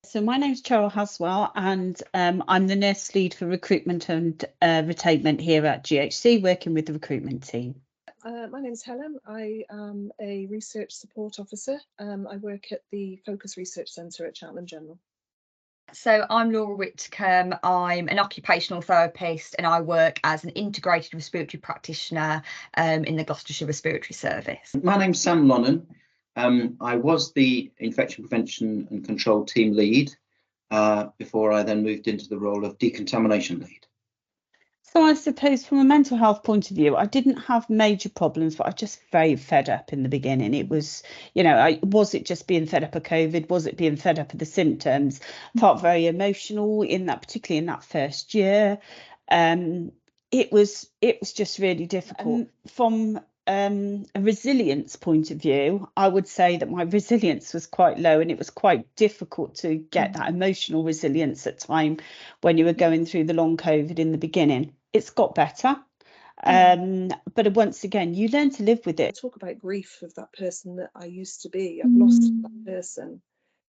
So my name's Cheryl Haswell, and I'm the nurse lead for recruitment and retainment here at GHC, working with the recruitment team. My name's Helen. I am a research support officer. I work at the Focus Research Centre at Cheltenham General. So I'm Laura Whitcomb. I'm an occupational therapist and I work as an integrated respiratory practitioner in the Gloucestershire Respiratory Service. My name's Sam Lonnan. I was the infection prevention and control team lead before I then moved into the role of decontamination lead. So I suppose from a mental health point of view, I didn't have major problems, but I just very fed up in the beginning. It was, was it just being fed up of COVID? Was it being fed up of the symptoms? Felt very emotional particularly in that first year. It was just really difficult. From a resilience point of view, I would say that my resilience was quite low, and it was quite difficult to get that emotional resilience at time when you were going through the long COVID in the beginning. It's got better, but once again, you learn to live with it. I talk about grief of that person that I used to be. I've lost that person,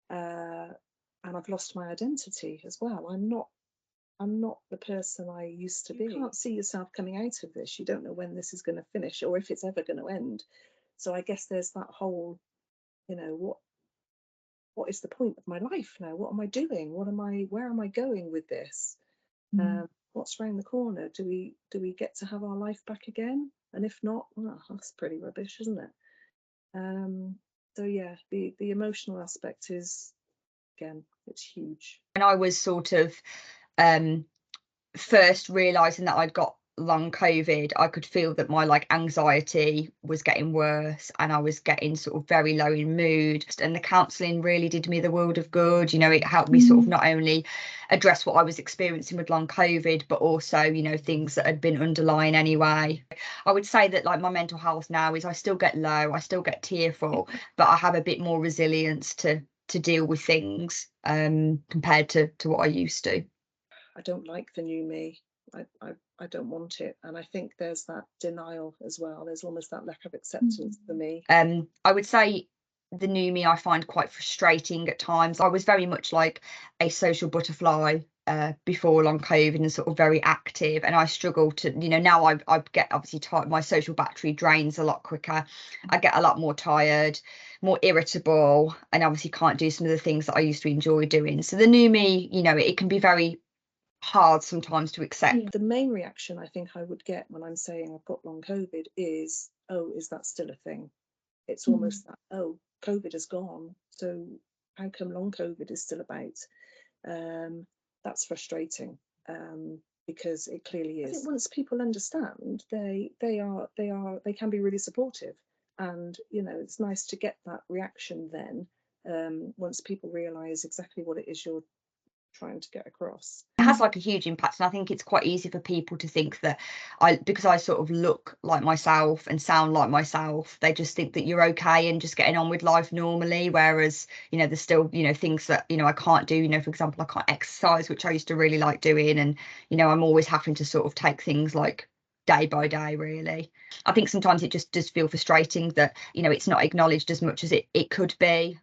and I've lost my identity as well. I'm not the person I used to be. You can't see yourself coming out of this. You don't know when this is going to finish or if it's ever going to end. So I guess there's that whole, what is the point of my life now? What am I doing? Where am I going with this? What's around the corner? Do we get to have our life back again? And if not, well, that's pretty rubbish, isn't it? So yeah, the emotional aspect is, again, it's huge. And I was sort of first realising that I'd got long COVID, I could feel that my anxiety was getting worse and I was getting sort of very low in mood, and the counselling really did me the world of good. It helped me sort of not only address what I was experiencing with long COVID, but also things that had been underlying anyway. I would say that my mental health now is I still get low, I still get tearful, but I have a bit more resilience to deal with things compared to what I used to. I don't like the new me. I don't want it, and I think there's that denial as well. There's almost that lack of acceptance for me. I would say the new me I find quite frustrating at times. I was very much like a social butterfly before long COVID and sort of very active, and I struggle to now I get obviously tired. My social battery drains a lot quicker. I get a lot more tired, more irritable, and obviously can't do some of the things that I used to enjoy doing. So the new me, it can be very hard sometimes to accept. The main reaction I think I would get when I'm saying I've got long COVID is, oh, is that still a thing? It's almost that, oh, COVID is gone, so how come long COVID is still about? That's frustrating, because it clearly is. I think once people understand, they can be really supportive, and it's nice to get that reaction then, once people realise exactly what it is you're trying to get across. It has a huge impact, and I think it's quite easy for people to think that because I sort of look like myself and sound like myself, they just think that you're okay and just getting on with life normally, whereas there's still things that I can't do. For example, I can't exercise, which I used to really like doing, and I'm always having to sort of take things day by day, really. I think sometimes it just does feel frustrating that it's not acknowledged as much as it could be.